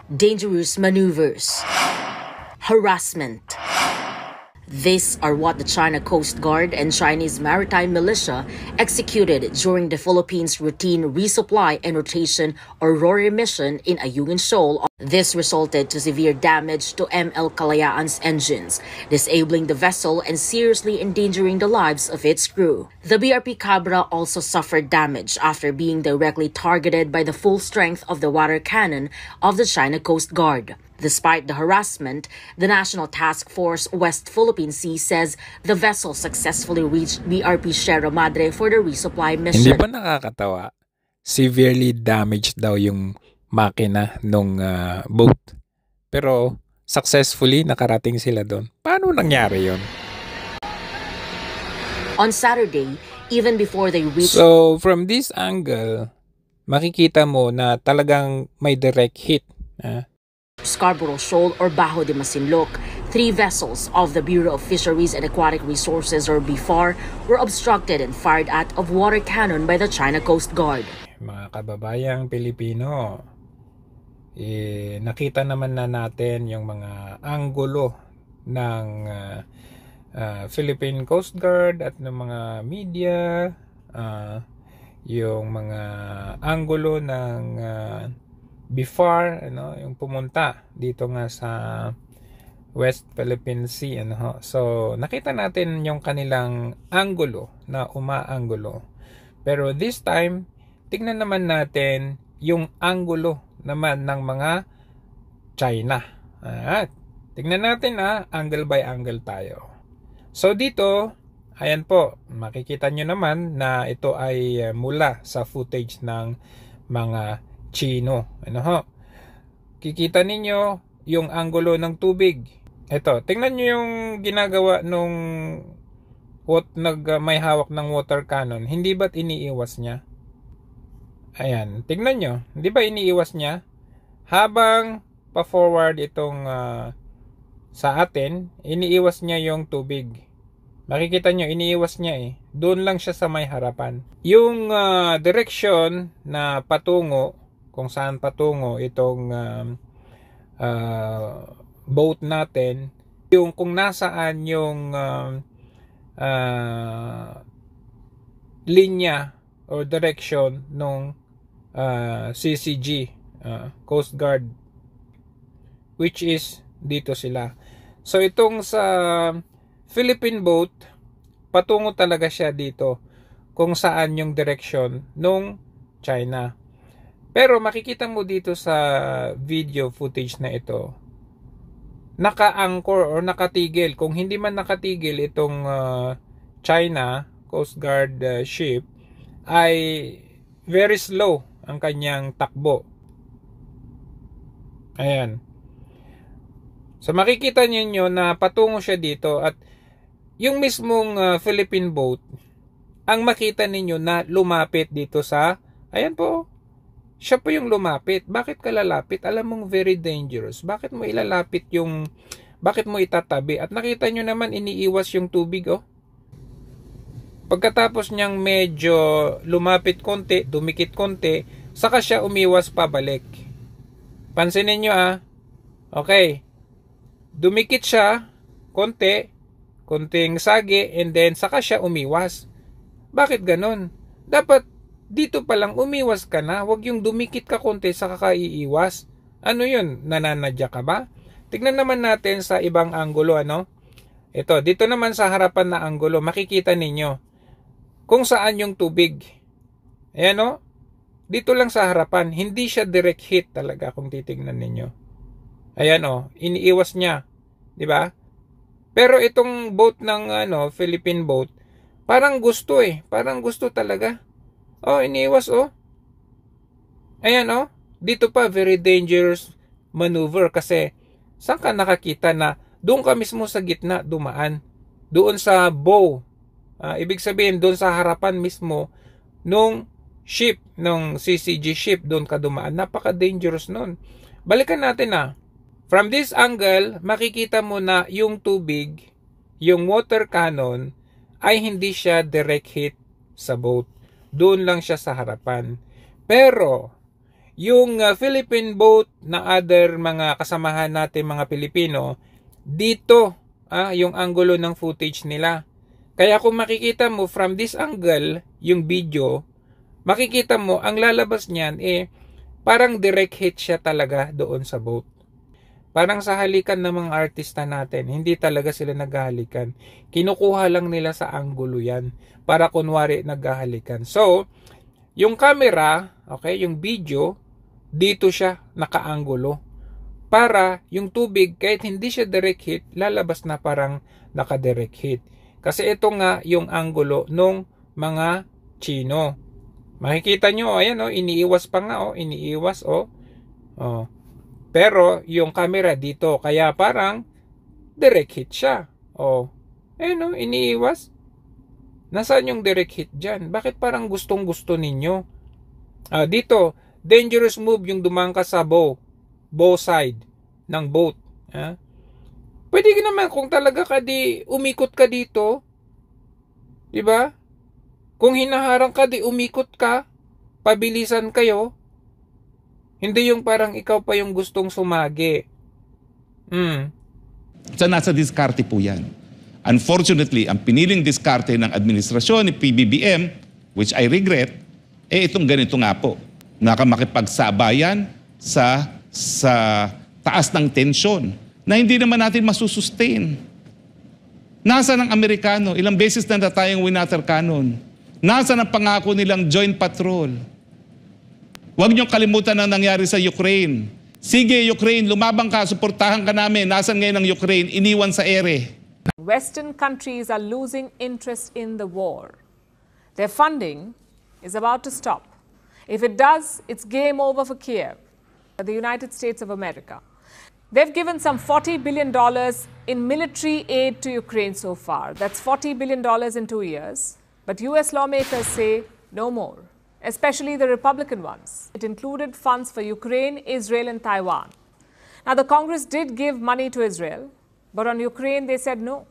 dangerous maneuvers, harassment. These are what the China Coast Guard and Chinese maritime militia executed during the Philippines' routine resupply and rotation or RORI mission in Ayungin Shoal. This resulted to severe damage to ML Kalayaan's engines, disabling the vessel and seriously endangering the lives of its crew. The BRP Cabra also suffered damage after being directly targeted by the full strength of the water cannon of the China Coast Guard. Despite the harassment, the National Task Force West Philippine Sea says the vessel successfully reached BRP Sierra Madre for the resupply mission. Hindi ba nakakatawa? Severely damaged daw yung makina nung boat. Pero successfully nakarating sila doon. Paano nangyari yon? On Saturday, even before they reached... So from this angle, makikita mo na talagang may direct hit. Scarborough Shoal or Bajo de Masinloc, 3 vessels of the Bureau of Fisheries and Aquatic Resources or BFAR were obstructed and fired at of water cannon by the China Coast Guard. Mga kababayang Pilipino, nakita naman na natin yung mga anggulo ng Philippine Coast Guard at ng mga media, yung mga anggulo ng BFAR, yung pumunta dito nga sa West Philippine Sea, So nakita natin yung kanilang anggulo na umaanggulo. Pero this time, tignan naman natin yung anggulo naman ng mga China. Tignan natin, angle by angle tayo. So dito, ayan po, makikita nyo naman na ito ay mula sa footage ng mga Chino. Kikita ninyo yung anggulo ng tubig. Ito, tingnan nyo yung ginagawa nung may hawak ng water cannon. Hindi ba't iniiwas niya? Ayan, tingnan nyo. Hindi ba iniiwas niya? Habang pa-forward itong sa atin, iniiwas niya yung tubig. Makikita nyo, iniiwas niya Doon lang siya sa may harapan. Yung direction na patungo, kung saan patungo itong boat natin, yung kung nasaan yung linya or direction ng CCG, Coast Guard, which is dito sila. So itong sa Philippine boat, patungo talaga siya dito kung saan yung direction nung China. Pero makikita mo dito sa video footage na ito, naka-anchor or nakatigil. Kung hindi man nakatigil itong China Coast Guard ship, ay very slow ang kanyang takbo. Ayan. So makikita niyo na patungo siya dito at yung mismong Philippine boat, ang makita ninyo na lumapit dito sa, ayan po, siya po yung lumapit. Bakit ka lalapit? Alam mong very dangerous. Bakit mo ilalapit bakit mo itatabi? At nakita nyo naman, iniiwas yung tubig, Pagkatapos niyang medyo lumapit konti, dumikit konti, saka siya umiwas pabalik. Pansinin nyo, Okay. Dumikit siya, konting sagi, and then saka siya umiwas. Bakit ganon? Dapat dito pa lang umiwas ka na, wag yung dumikit ka konti saka ka iiwas. Ano yun? Nananadya ka ba? Tignan naman natin sa ibang anggulo, Ito, dito naman sa harapan na anggulo, makikita ninyo kung saan yung tubig. Ayan, dito lang sa harapan, hindi siya direct hit talaga kung titignan ninyo. Ayan, iniiwas niya, di ba? Pero itong boat ng Philippine boat, parang gusto parang gusto talaga. Iniiwas Ayan dito pa very dangerous maneuver kasi saan ka nakakita na doon ka mismo sa gitna dumaan, doon sa bow, ibig sabihin doon sa harapan mismo nung ship, nung CCG ship, doon ka dumaan. Napaka dangerous nun. Balikan natin from this angle, makikita mo na yung tubig, yung water cannon ay hindi siya direct hit sa boat. Doon lang siya sa harapan. Pero yung Philippine boat na other mga kasamahan natin mga Pilipino, dito yung angulo ng footage nila. Kaya kung makikita mo from this angle, yung video, makikita mo ang lalabas niyan parang direct hit siya talaga doon sa boat. Parang sa halikan ng mga artista natin, hindi talaga sila naghahalikan. Kinukuha lang nila sa anggulo yan para kunwari naghahalikan. So, yung camera, okay, yung video, dito siya nakaanggulo. Para yung tubig, kahit hindi siya direct hit, lalabas na parang naka-direct hit. Kasi ito nga yung anggulo nung mga Chino. Makikita nyo, ayan iniiwas pa nga iniiwas Pero yung camera dito, kaya parang direct hit siya. Iniiwas. Nasaan yung direct hit dyan? Bakit parang gustong-gusto ninyo? Dito, dangerous move yung dumangka sa bow side ng boat. Pwede ka naman kung talaga umikot ka dito. Diba? Kung hinaharang ka, umikot ka. Pabilisan kayo. Hindi yung parang ikaw pa yung gustong sumagi. So nasa diskarte po yan. Unfortunately, ang piniling diskarte ng administrasyon ni PBBM, which I regret, itong ganito nga po. Nakamakipagsabayan sa taas ng tensyon na hindi naman natin masusustain. Nasa ng Amerikano? Ilang beses na tayong winwater cannon. Nasa ng pangako nilang joint patrol? Huwag niyong kalimutan ang nangyari sa Ukraine. Sige, Ukraine, lumabang ka, suportahan ka namin. Nasaan ngayon ang Ukraine? Iniwan sa ere. Western countries are losing interest in the war. Their funding is about to stop. If it does, it's game over for Kiev, the United States of America. They've given some $40 billion in military aid to Ukraine so far. That's $40 billion in 2 years. But US lawmakers say no more, especially the Republican ones. It included funds for Ukraine, Israel, and Taiwan. Now, the Congress did give money to Israel, but on Ukraine, they said no.